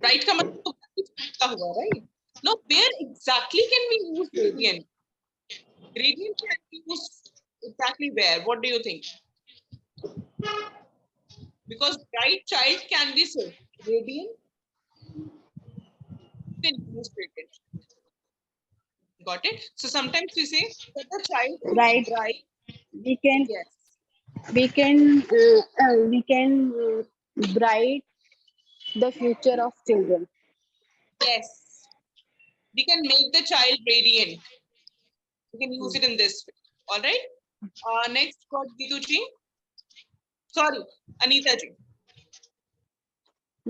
Right का मतलब क्या हुआ, right? Now, where exactly can we use gradient? Gradient can be used exactly where? What do you think? Because bright child can be said. Gradient can use gradient. Got it? So sometimes we say that the child is Right. bright. We can Yes. bright the future of children. Yes. We can make the child radiant. We can use it in this way. All right. Next, got Gitu ji. Sorry, Anita ji.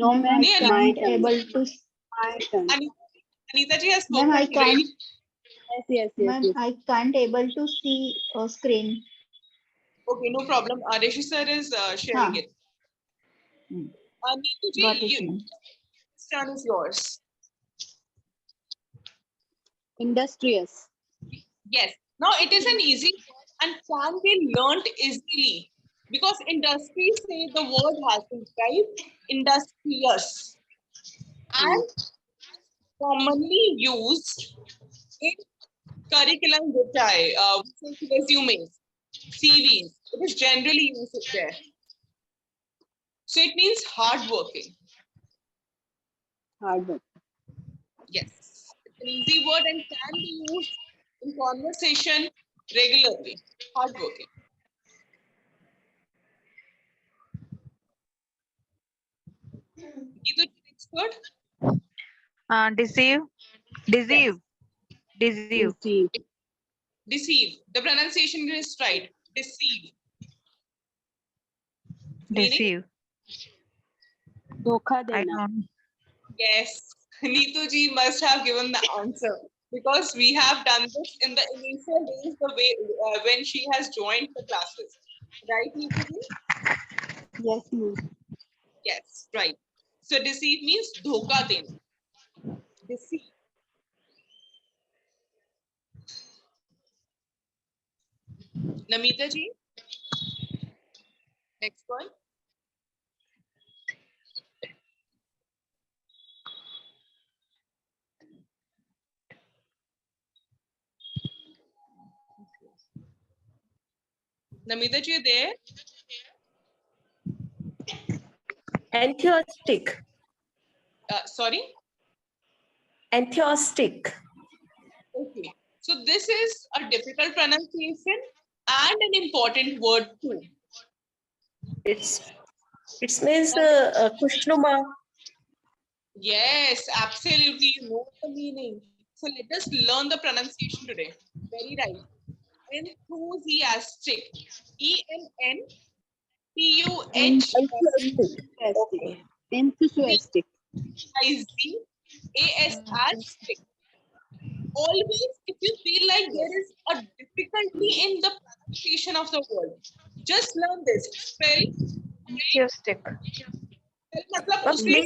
No, Ma'am, ma'am. I Nee, can't My turn. able to. My turn. Anita ji has Ma'am, I spoken can't. great. Yes. Ma'am, I can't able to see a screen. Okay, no problem. Rishi sir is sharing Huh. it. Neetu Got ji, it, ma'am. this turn is yours. Industrious. Yes. Now it is an easy word and can be learnt easily because industry say the word has been right. Industrious and commonly used in curriculum vitae, resumes, CVs. It is generally used there. So it means hardworking. Hard work. Yes, it's an easy word and can be used in conversation regularly. Hardworking. Either next word? Deceive, Yes. deceive. Receive. Deceive. The pronunciation is right. Deceive. Meaning? Deceive. धोखा I देना. don't. Yes. Neetu ji must have given the answer because we have done this in the initial days, the way when she has joined the classes. Right, Neetu ji? Yes, ma'am. Yes, right. So deceive means dhoka dena. Deceive. Namita ji, next one. Namita ji, you there? Enthusiastic. Sorry? Enthusiastic. Okay. So this is a difficult pronunciation and an important word too. It means Kushnuma. Yes, absolutely. You know the meaning. So let us learn the pronunciation today. Very right. Enthusiastic. Enthusiastic. Okay. Enthusiastic. Enthusiastic. Always, if you feel like there is a difficulty in the pronunciation of the word, just learn this. Spell. Enthusiastic. मतलब उसके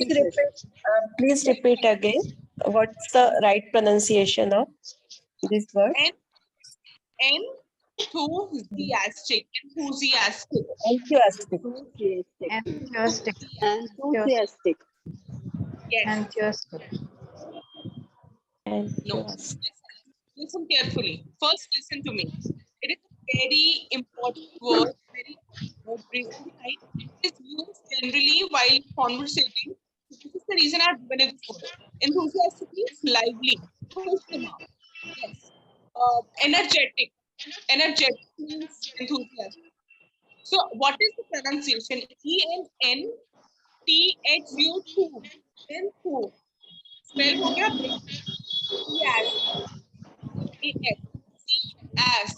Please repeat again. What's the right pronunciation of this word? enthusiastic. Enthusiastic. Enthusiastic. Enthusiastic. Enthusiastic. Enthusiastic. Yes. Enthusiastic. No. Enthusiastic. Listen carefully. First, listen to me. It is a very important word, very reason behind. It is used generally while conversating. This is the reason I've given it this word. Enthusiastic means lively. Khushnuमा. Yes. Energetic. Energetic means enthusiastic. So, what is the pronunciation? ENNTHU2. Enthu. Spell हो गया? Yes. AS. As.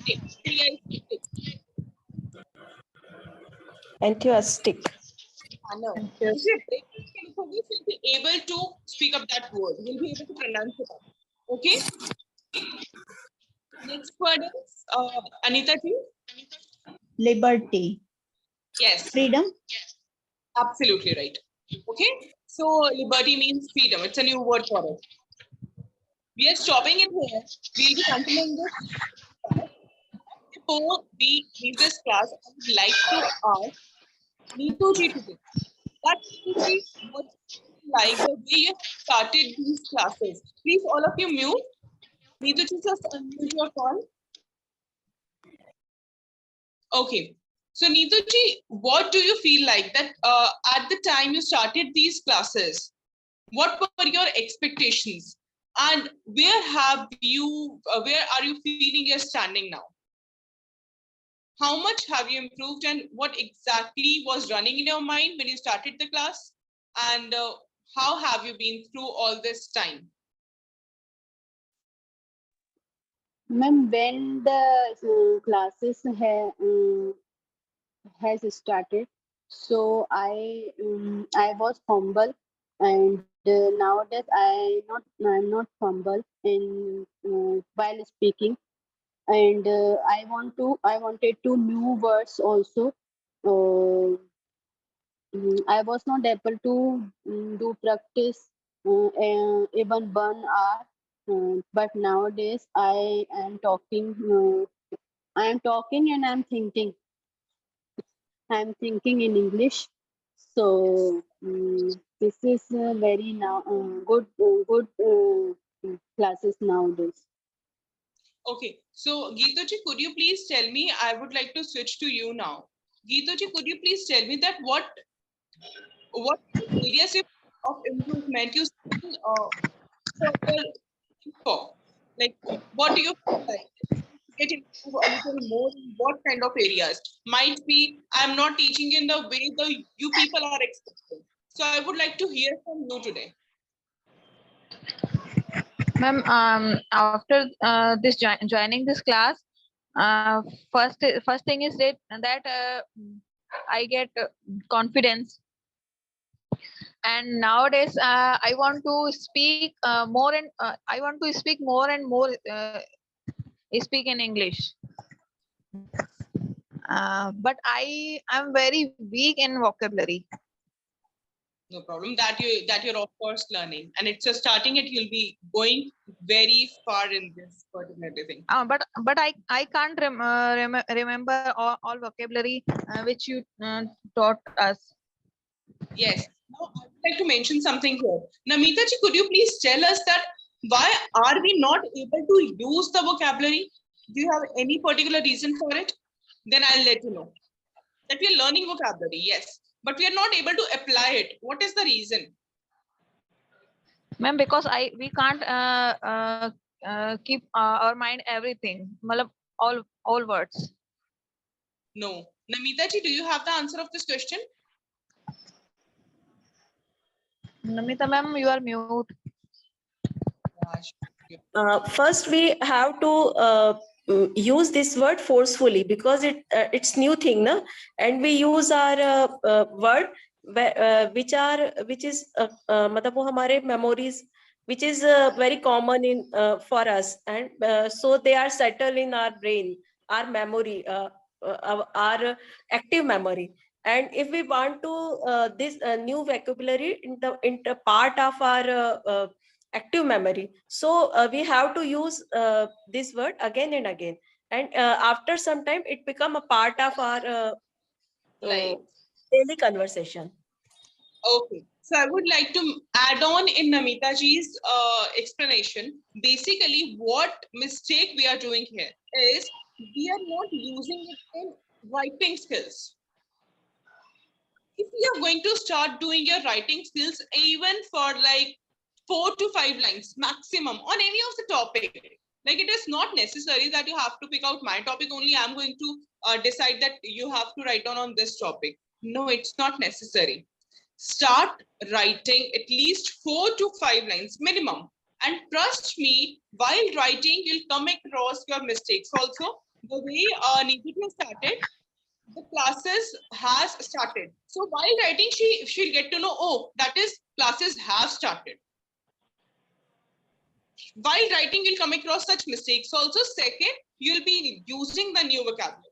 Stick. Stick. Enthusiastic. No. If Enthusiastic. you break it, you'll be able to speak up that word. You'll be able to pronounce it. Okay. Next word is Anita ji. Liberty. Yes. Freedom. Absolutely right. Okay. So liberty means freedom. It's a new word for it. We are stopping it here. We'll be continuing this. Before we leave this class, I would like to ask Neetu ji today. That Neetu ji, what like the way you started these classes? Please, all of you mute. Need to just unmute your call. Okay. So Neetuji, what do you feel like that at the time you started these classes? What were your expectations? And where have you, where are you feeling you're standing now? How much have you improved and what exactly was running in your mind when you started the class? And how have you been through all this time? Ma'am, when the classes has started, so I was humble, and nowadays I'm not humble in while speaking, and I wanted to new words also. I was not able to do practice even 1 hour, but nowadays I am talking and I'm thinking in English. So this is very now good classes nowadays. Okay, so Geetaji, could you please tell me, I would like to switch to you now. Geetaji, could you please tell me that what areas of improvement you see further for? Like, what do you feel like? Get improve a little more in what kind of areas? Might be I'm not teaching in the way the you people are expecting. So I would like to hear from you today. Ma'am, after this joining this class, first thing is that I get confidence, and nowadays I want to speak more and I want to speak more and more speak in English. But I am very weak in vocabulary. No problem. That you're of course learning, and it's just starting it. You'll be going very far in this particular thing. But I can't remember all vocabulary which you taught us. Yes. Now I would like to mention something here. Namita ji, could you please tell us that why are we not able to use the vocabulary? Do you have any particular reason for it? Then I'll let you know. That we are learning vocabulary, yes, but we are not able to apply it. What is the reason? Ma'am, because we can't keep our mind everything, matlab all words. No. Namita ji, do you have the answer of this question? Namita ma'am, you are mute. First, we have to use this word forcefully because it's new thing, na? And we use our word which is मतलब वो हमारे memories which is very common in for us, and so they are settled in our brain, our memory, our active memory. And if we want to this new vocabulary in the part of our active memory, so we have to use this word again and again, and after some time it become a part of our Like, daily conversation. okay, so I would like to add on in Namita ji's explanation. Basically, what mistake we are doing here is we are not using it in writing skills. If you are going to start doing your writing skills even for like 4 to 5 lines maximum on any of the topic, like it is not necessary that you have to pick out my topic only. I'm going to decide that you have to write on this topic. No, it's not necessary. Start writing at least 4 to 5 lines minimum, and trust me, while writing you'll come across your mistakes also. The way Nikita started, the classes has started. So while writing, she'll get to know, oh, that is classes have started. While writing, you'll come across such mistakes. Also, second, you'll be using the new vocabulary.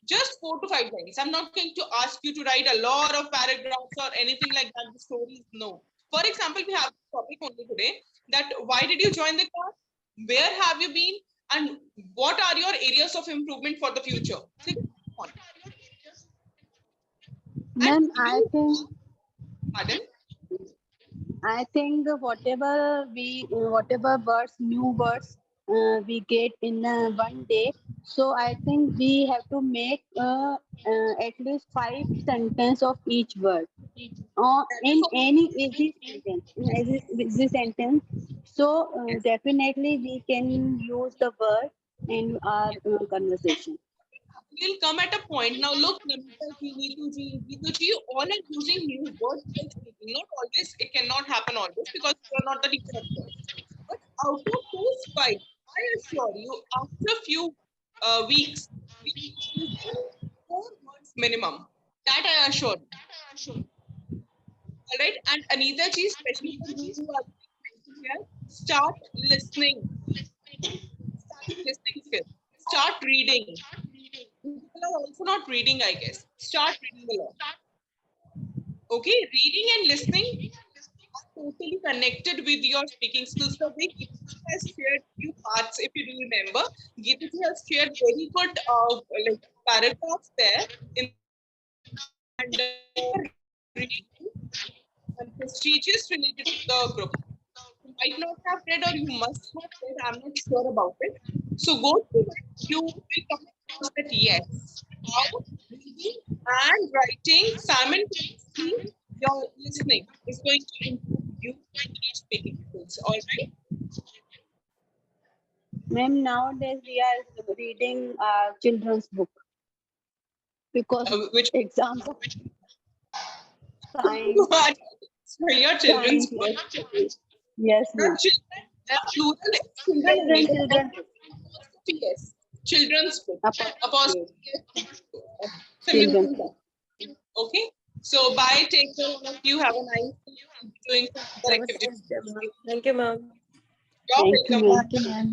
Just 4 to 5 lines. I'm not going to ask you to write a lot of paragraphs or anything like that. The stories, no. For example, we have a topic only today that why did you join the class? Where have you been? And what are your areas of improvement for the future? So, Ma'am, I think pardon? I think whatever words, new words we get in one day. So I think we have to make at least 5 sentences of each word, or That is in also any easy sentence. So yes. definitely we can use the word in our conversation. We'll come at a point. Now look, Namita ji, Neetu ji, all are using new words while speaking. Not always, it cannot happen always because you are not the teacher of course. But out of those five, I assure you, after a few weeks, we will use 4 words minimum. That I assure you. All right. And Anita ji, especially for you who are mentioned here, start listening. Starting listening skills. Start reading. People are also not reading, I guess. Start reading a lot. Okay, reading and listening are totally connected with your speaking skills. The way Geeta has shared few parts, if you do remember, Geeta has shared very good like paragraphs there in the group, and reading and prestigious related to the group. You might not have read or you must have read. I'm not sure about it. So go through it. You will come across that yes, how reading and writing simultaneously your listening is going to improve you in your speaking skills. All right. Ma'am, nowadays we are reading children's book because Which exams are you science, are for your children's science. book. Yes, Not ma'am. children. Plural is children only. Children, The children. apostrophe yes. Children's book. Apostrophe. Apostrophe yes. Children. Simultaneously done. Okay. So bye. Take care, all of you. Have a nice day. We'll be doing some other Have a activities. nice day, ma'am. Thank you, ma'am. You're Thank you, welcome. ma'am. Thank you, ma'am.